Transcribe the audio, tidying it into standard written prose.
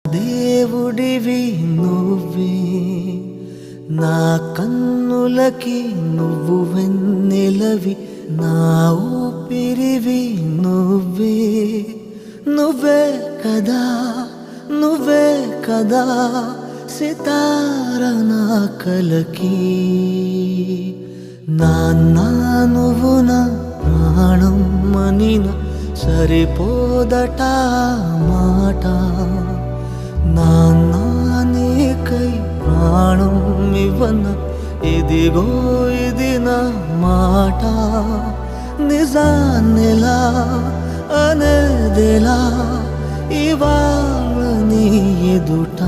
దేవుడివి నువ్వే, నా కన్నులకి నువ్వు వెన్నెలవి, నా ఊపిరివి నువ్వే. నువ్వే కదా, నువ్వే కదా సితార నా కలకి. నాన్నా నువ్వు నా ప్రాణం మనిన సరిపోదట మాట. నాన్నా నీకై ప్రాణం ఇవ్వన ఇదిగో ఇది నా మాట. నిజాన్నెలా అనేదెలా ఇవాళ నీ ఎదుట.